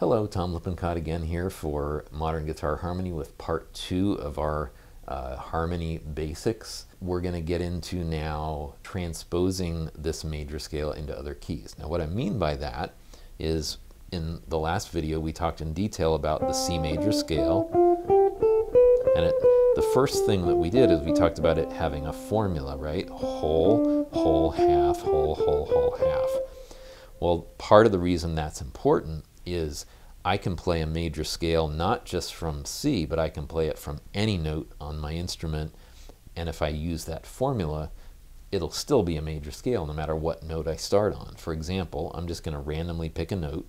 Hello, Tom Lippincott again here for Modern Guitar Harmony with part 2 of our harmony basics. We're going to get into now transposing this major scale into other keys. Now what I mean by that is in the last video we talked in detail about the C major scale, and the first thing that we did is we talked about it having a formula, right? Whole, whole, half, whole, whole, whole, half. Well, part of the reason that's important is I can play a major scale not just from C, but I can play it from any note on my instrument, and if I use that formula, it'll still be a major scale no matter what note I start on. For example, I'm just going to randomly pick a note,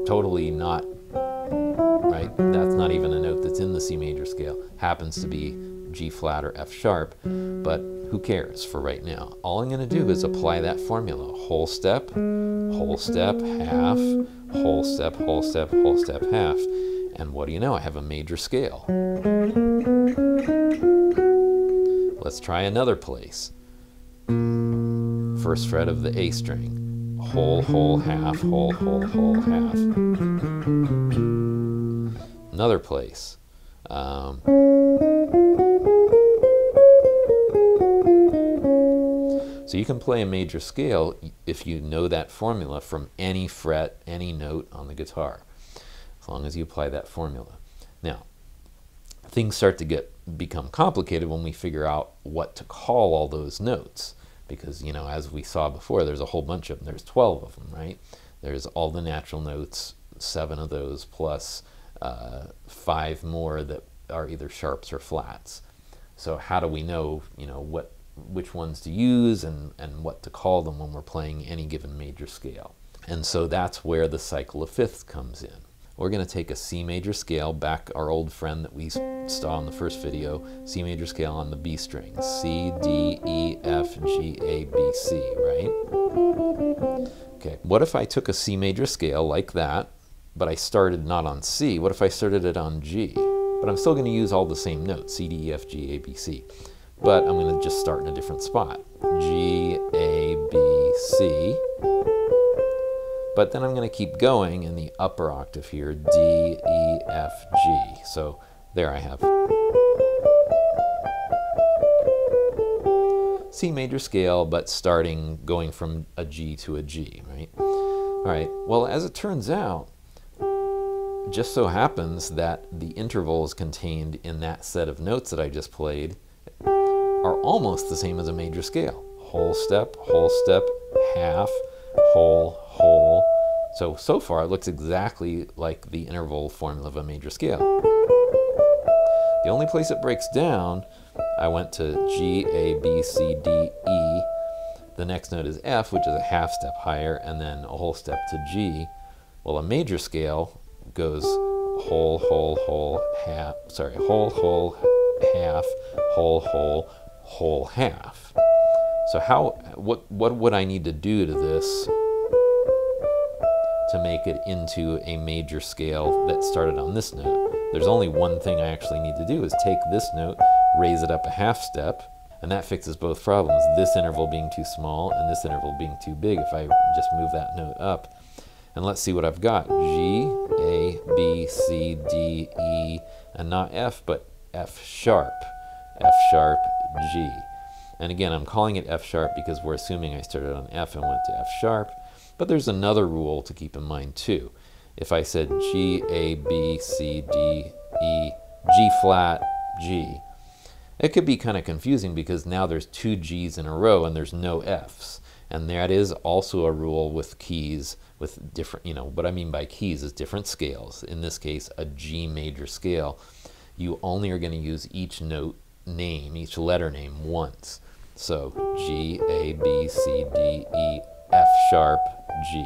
totally not, right? That's not even a note that's in the C major scale. Happens to be G flat or F sharp, but who cares for right now? All I'm going to do is apply that formula. Whole step, half, whole step, whole step, whole step, half. And what do you know? I have a major scale. Let's try another place. First fret of the A string. Whole, whole, half, whole, whole, whole, half. Another place. So you can play a major scale if you know that formula from any fret, any note on the guitar, as long as you apply that formula. Now, things start to become complicated when we figure out what to call all those notes, because, you know, as we saw before, there's a whole bunch of them. There's 12 of them, right? There's all the natural notes, 7 of those, plus 5 more that are either sharps or flats. So how do we know, you know, which ones to use and what to call them when we're playing any given major scale? And so that's where the cycle of fifths comes in. We're going to take a C major scale, back our old friend that we saw in the first video, C major scale on the B string. C, D, E, F, G, A, B, C, right? Okay, what if I took a C major scale like that, but I started not on C? What if I started it on G? But I'm still going to use all the same notes, C, D, E, F, G, A, B, C. But I'm going to just start in a different spot. G, A, B, C. But then I'm going to keep going in the upper octave here, D, E, F, G. So there I have C major scale, but going from a G to a G, right? All right, well, as it turns out, it just so happens that the intervals contained in that set of notes that I just played are almost the same as a major scale. Whole step, half, whole, whole. So far it looks exactly like the interval formula of a major scale. The only place it breaks down, I went to G, A, B, C, D, E. The next note is F, which is a half step higher, and then a whole step to G. Well, a major scale goes whole, whole, whole, half, sorry, whole, whole, half, whole, whole, whole, half. So what would I need to do to this to make it into a major scale that started on this note? There's only one thing I actually need to do, is take this note, raise it up a half step, and that fixes both problems, this interval being too small and this interval being too big if I just move that note up. And let's see what I've got. G, A, B, C, D, E, and not F, but F sharp, G. And again, I'm calling it F sharp because we're assuming I started on F and went to F sharp. But there's another rule to keep in mind too. If I said G, A, B, C, D, E, G flat, G, it could be kind of confusing because now there's 2 G's in a row and there's no F's. And that is also a rule with keys with different, you know, what I mean by keys is different scales. In this case, a G major scale. You only are going to use each note name, each letter name once. So G, A, B, C, D, E, F sharp, G.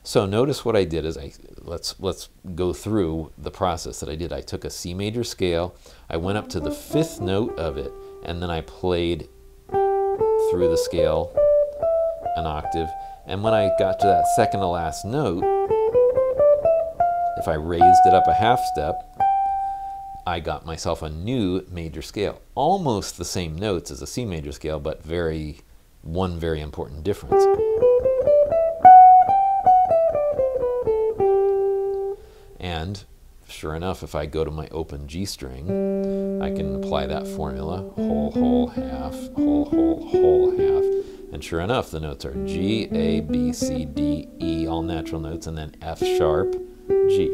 So notice what I did is let's go through the process that I did. I took a C major scale, I went up to the 5th note of it, and then I played through the scale an octave. And when I got to that second to last note, if I raised it up a half step, I got myself a new major scale. Almost the same notes as a C major scale, but one very important difference. And sure enough, if I go to my open G string, I can apply that formula, whole, whole, half, whole, whole, whole, half. And sure enough, the notes are G, A, B, C, D, E, all natural notes, and then F sharp, G.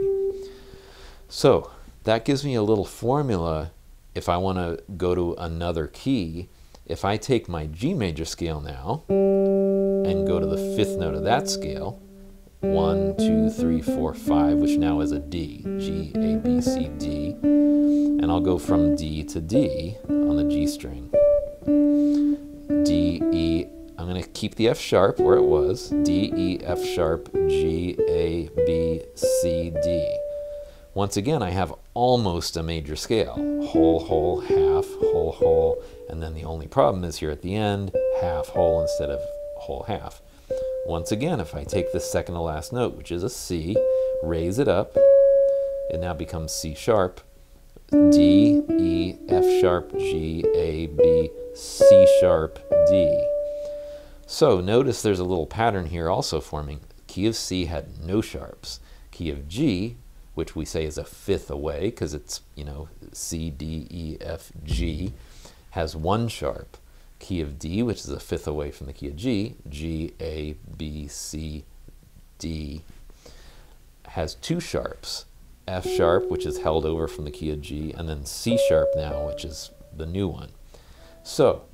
So that gives me a little formula if I want to go to another key. If I take my G major scale now and go to the 5th note of that scale, 1, 2, 3, 4, 5, which now is a D, G, A, B, C, D, and I'll go from D to D on the G string. D, E, I'm going to keep the F sharp where it was, D, E, F sharp, G, A, B, C, D. Once again, I have almost a major scale, whole, whole, half, whole, whole, and then the only problem is here at the end, half, whole instead of whole, half. Once again, if I take the second to last note, which is a C, raise it up, it now becomes C sharp, D, E, F sharp, G, A, B, C sharp, D. So notice there's a little pattern here also forming. Key of C had no sharps. Key of G, which we say is a 5th away because it's, you know, C, D, E, F, G, has 1 sharp. Key of D, which is a 5th away from the key of G, G, A, B, C, D, has 2 sharps. F sharp, which is held over from the key of G, and then C sharp now, which is the new one. So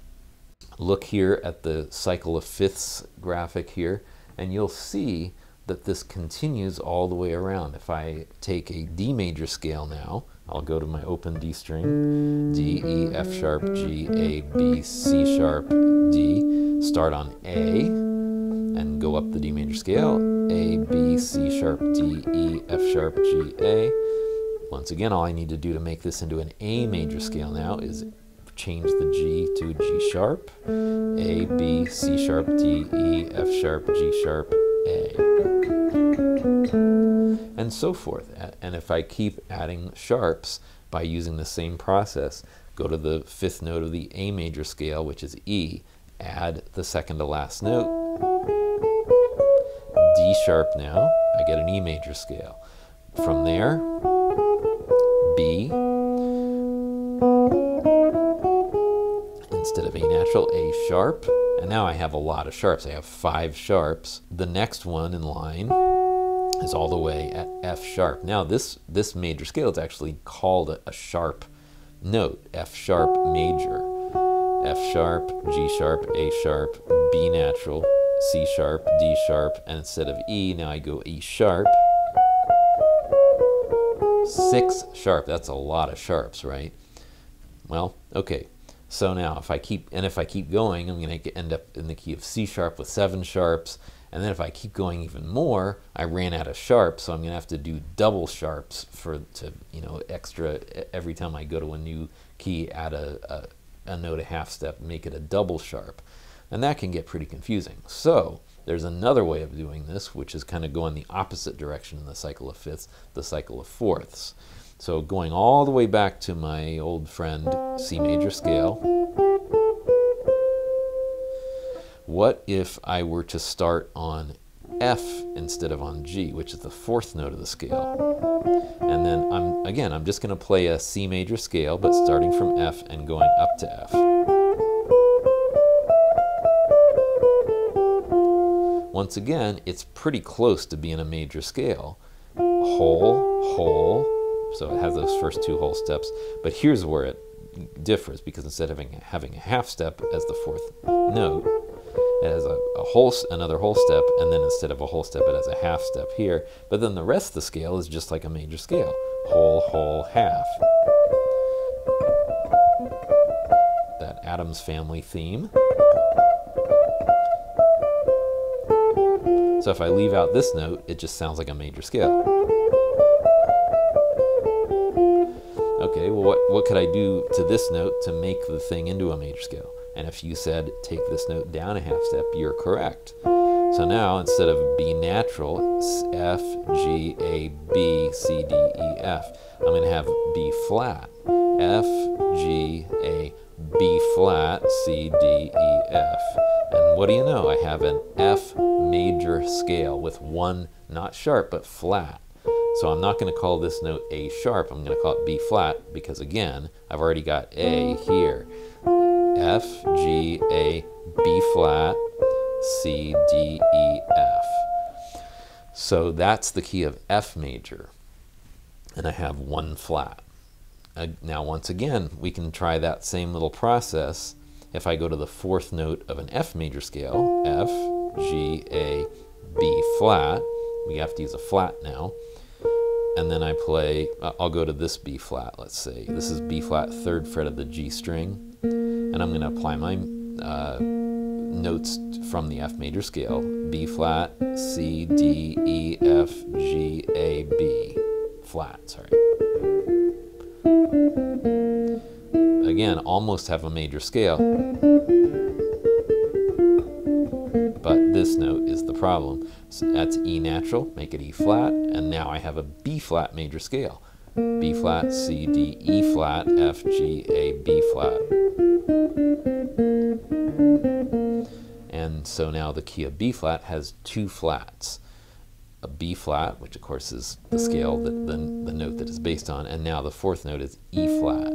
look here at the cycle of 5ths graphic here, and you'll see that this continues all the way around. If I take a D major scale now, I'll go to my open D string, D, E, F sharp, G, A, B, C sharp, D, start on A, and go up the D major scale, A, B, C sharp, D, E, F sharp, G, A. Once again, all I need to do to make this into an A major scale now is change the G to G sharp, A, B, C sharp, D, E, F sharp, G sharp, A, and so forth. And if I keep adding sharps by using the same process, go to the 5th note of the A major scale, which is E, add the second to last note, D sharp now, I get an E major scale. From there, B, instead of A natural, A sharp, and now I have a lot of sharps. I have 5 sharps. The next one in line is all the way at F sharp. Now this major scale is actually called a sharp note, F sharp major. F sharp, G sharp, A sharp, B natural, C sharp, D sharp, and instead of E, now I go E sharp. 6 sharp, that's a lot of sharps, right? Well, okay. So now if I keep going, I'm going to end up in the key of C sharp with 7 sharps. And then if I keep going even more, I ran out of sharps, so I'm going to have to do double sharps extra every time I go to a new key, add a note a half step, make it a double sharp. And that can get pretty confusing. So there's another way of doing this, which is kind of going the opposite direction in the cycle of 5ths, the cycle of 4ths. So going all the way back to my old friend C major scale, what if I were to start on F instead of on G, which is the 4th note of the scale? And then I'm just going to play a C major scale, but starting from F and going up to F. Once again, it's pretty close to being a major scale. Whole, whole, so it has those first 2 whole steps, but here's where it differs, because instead of having a half step as the 4th note, it has another whole step, and then instead of a whole step, it has a half step here, but then the rest of the scale is just like a major scale, whole, whole, half. That Addams Family theme. So if I leave out this note, it just sounds like a major scale. Okay, well, what could I do to this note to make the thing into a major scale? And if you said, take this note down a half step, you're correct. So now, instead of B natural, it's F, G, A, B, C, D, E, F. I'm going to have B flat. F, G, A, B flat, C, D, E, F. And what do you know? I have an F major scale with 1, not sharp, but flat. So I'm not going to call this note A sharp, I'm going to call it B flat, because again, I've already got A here. F, G, A, B flat, C, D, E, F. So that's the key of F major, and I have one flat. Now once again, we can try that same little process if I go to the fourth note of an F major scale, F, G, A, B flat. We have to use a flat now. And then I play, I'll go to this B flat, let's say. This is B flat, 3rd fret of the G string. And I'm going to apply my notes from the F major scale. B flat, C, D, E, F, G, A, B. Flat, sorry. Again, almost have a major scale. But this note is the problem. So that's E natural, make it E flat, and now I have a B flat major scale. B flat, C, D, E flat, F, G, A, B flat. And so now the key of B flat has 2 flats. A B flat, which of course is the scale that the note that is based on, and now the 4th note is E flat.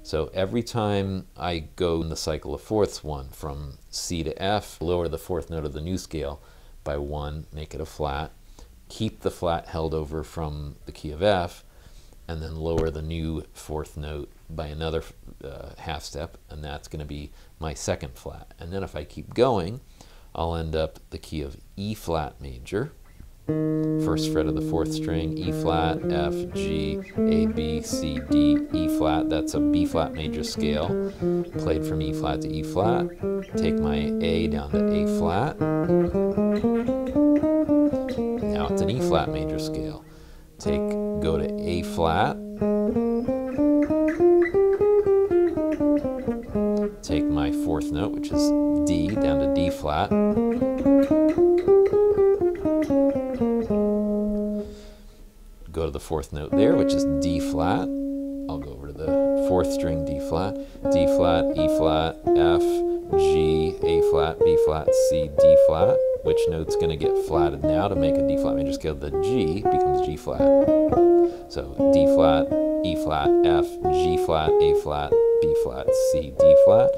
So every time I go in the cycle of fourths, one from C to F, lower the 4th note of the new scale by 1, make it a flat, keep the flat held over from the key of F, and then lower the new 4th note by another half step, and that's going to be my 2nd flat. And then if I keep going, I'll end up the key of E flat major, 1st fret of the 4th string, E flat, F, G, A, B, C, D, E flat. That's a B flat major scale, played from E flat to E flat. Take my A down to A flat. Now it's an E flat major scale. Go to A flat. Take my 4th note, which is D, down to D flat. Go to the 4th note there, which is D flat. I'll go over to the 4th string, D flat, E flat, F, G, A flat, B flat, C, D flat. Which note's going to get flatted now to make a D flat major scale? The G becomes G flat. So D flat, E flat, F, G flat, A flat, B flat, C, D flat.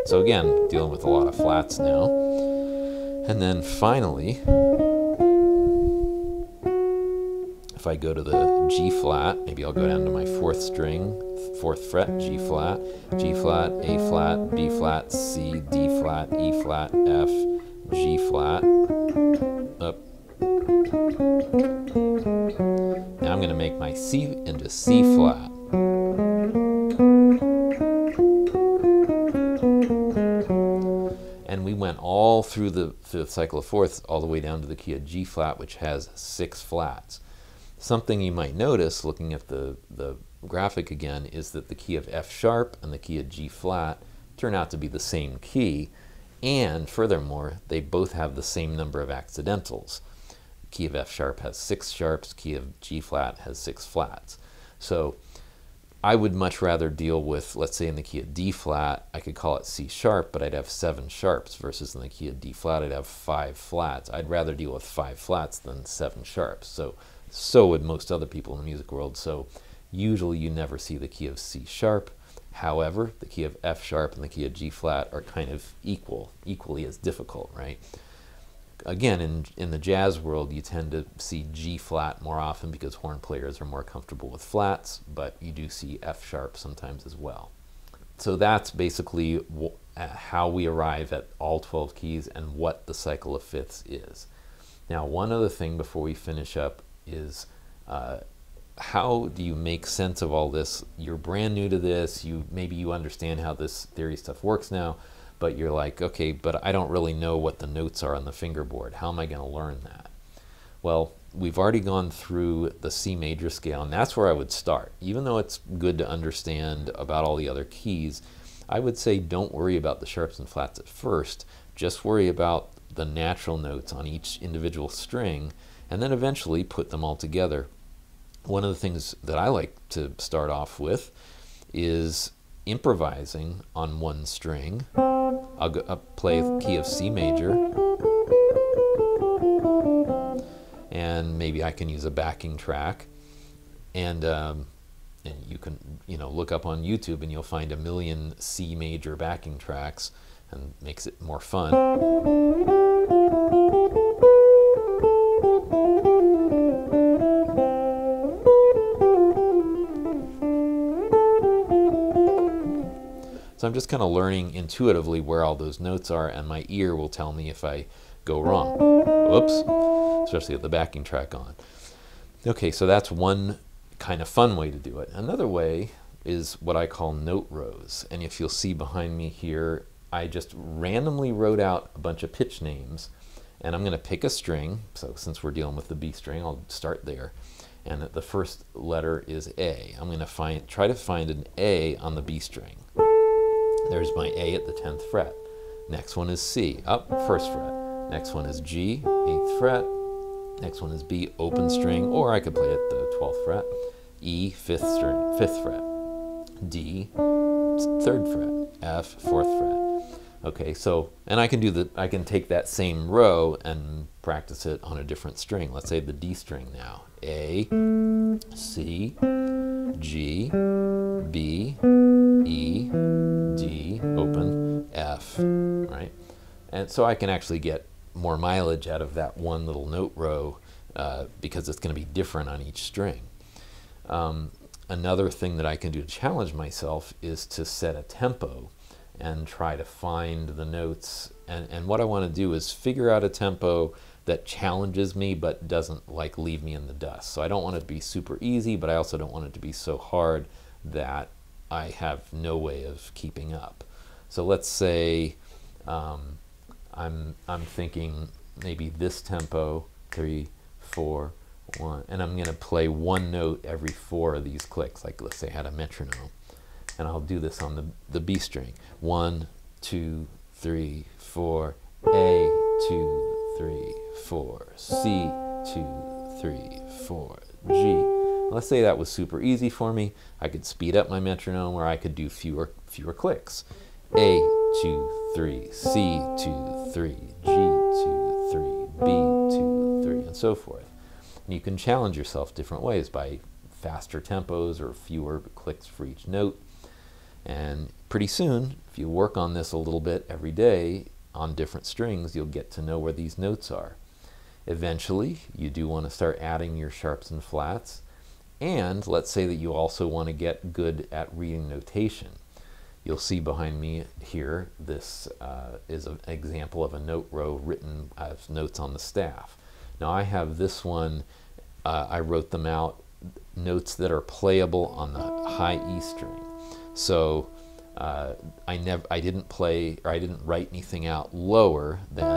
So again, dealing with a lot of flats now. And then finally, if I go to the G flat, maybe I'll go down to my 4th string, 4th fret, G flat, A flat, B flat, C, D flat, E flat, F, G flat, up. Now I'm going to make my C into C flat. And we went all through the cycle of fourths, all the way down to the key of G flat, which has 6 flats. Something you might notice, looking at the graphic again, is that the key of F sharp and the key of G flat turn out to be the same key, and furthermore, they both have the same number of accidentals. Key of F sharp has 6 sharps, key of G flat has 6 flats. So I would much rather deal with, let's say in the key of D flat, I could call it C sharp, but I'd have 7 sharps, versus in the key of D flat, I'd have 5 flats. I'd rather deal with 5 flats than 7 sharps. So would most other people in the music world. So usually you never see the key of C sharp. However, the key of F sharp and the key of G flat are kind of equally as difficult, right? Again, in the jazz world, you tend to see G flat more often because horn players are more comfortable with flats, but you do see F sharp sometimes as well. So that's basically how we arrive at all 12 keys and what the cycle of fifths is. Now, one other thing before we finish up is how do you make sense of all this? You're brand new to this, maybe you understand how this theory stuff works now, but you're like, okay, but I don't really know what the notes are on the fingerboard. How am I going to learn that? Well, we've already gone through the C major scale, and that's where I would start. Even though it's good to understand about all the other keys, I would say don't worry about the sharps and flats at first. Just worry about the natural notes on each individual string, and then eventually put them all together. One of the things that I like to start off with is improvising on one string. I'll play the key of C major, and then maybe I can use a backing track, and you can look up on YouTube and you'll find a million C major backing tracks, and makes it more fun. So I'm just kind of learning intuitively where all those notes are, and my ear will tell me if I go wrong. Whoops, especially with the backing track on. Okay, so that's one kind of fun way to do it. Another way is what I call note rows. And if you'll see behind me here, I just randomly wrote out a bunch of pitch names, and I'm going to pick a string. So since we're dealing with the B string, I'll start there. And the first letter is A. I'm going to try to find an A on the B string. There's my A at the 10th fret. Next one is C, up, first fret. Next one is G, 8th fret. Next one is B, open string, or I could play at the 12th fret. E, 5th fret. D, 3rd fret. F, 4th fret. Okay, so, and I can take that same row and practice it on a different string. Let's say the D string now. A, C, G, B, E, D, open, F, right? And so I can actually get more mileage out of that one little note row because it's going to be different on each string. Another thing that I can do to challenge myself is to set a tempo and try to find the notes. And what I want to do is figure out a tempo that challenges me but doesn't like leave me in the dust. So I don't want it to be super easy, but I also don't want it to be so hard that I have no way of keeping up. So let's say I'm thinking maybe this tempo, 3, 4, 1, and I'm going to play one note every 4 of these clicks. Like let's say I had a metronome, and I'll do this on the B string. 1, 2, 3, 4, A, 2, 3, 4, C, 2, 3, 4, G. Let's say that was super easy for me. I could speed up my metronome, or I could do fewer clicks. A, 2, 3, C, 2, 3, G, 2, 3, B, 2, 3, and so forth. And you can challenge yourself different ways by faster tempos or fewer clicks for each note. And pretty soon, if you work on this a little bit every day on different strings, you'll get to know where these notes are. Eventually, you do want to start adding your sharps and flats. And let's say that you also want to get good at reading notation. You'll see behind me here, this is an example of a note row written as notes on the staff. Now I have this one, I wrote them out, notes that are playable on the high E string. So I didn't write anything out lower than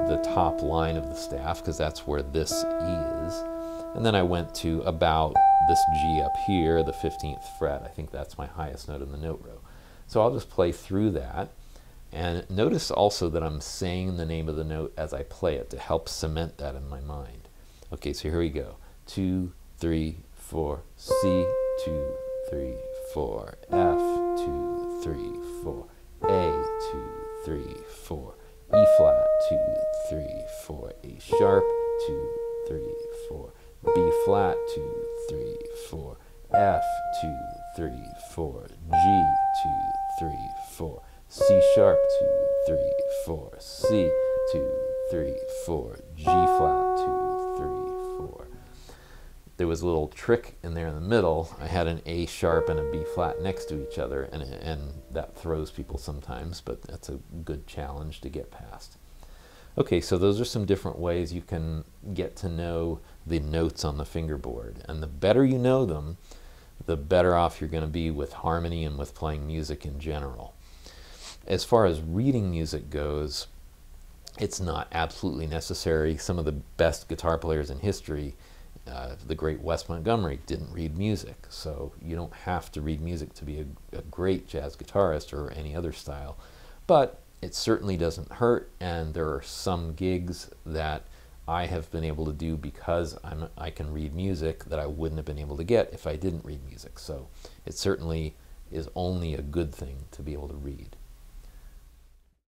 the top line of the staff, because that's where this E is. And then I went to about this G up here, the 15th fret. I think that's my highest note in the note row. So I'll just play through that. And notice also that I'm saying the name of the note as I play it to help cement that in my mind. Okay, so here we go. 2, 3, 4, C, 2, 3, 4, F, 2, 3, 4, A, 2, 3, 4, E flat, 2, 3, 4, A sharp, 2, 3, 4, B flat, 2, 3, 4, F, 2, 3, 4, G, 2, 3, 4, C sharp, 2, 3, 4, C, 2, 3, 4, G flat, 2, 3, 4. There was a little trick in there in the middle. I had an A sharp and a B flat next to each other, and that throws people sometimes, but that's a good challenge to get past. Okay, so those are some different ways you can get to know the notes on the fingerboard. And the better you know them, the better off you're going to be with harmony and with playing music in general. As far as reading music goes, it's not absolutely necessary. Some of the best guitar players in history, the great Wes Montgomery, didn't read music. So you don't have to read music to be a great jazz guitarist or any other style. But it certainly doesn't hurt, and there are some gigs that I have been able to do because I can read music that I wouldn't have been able to get if I didn't read music. So it certainly is only a good thing to be able to read.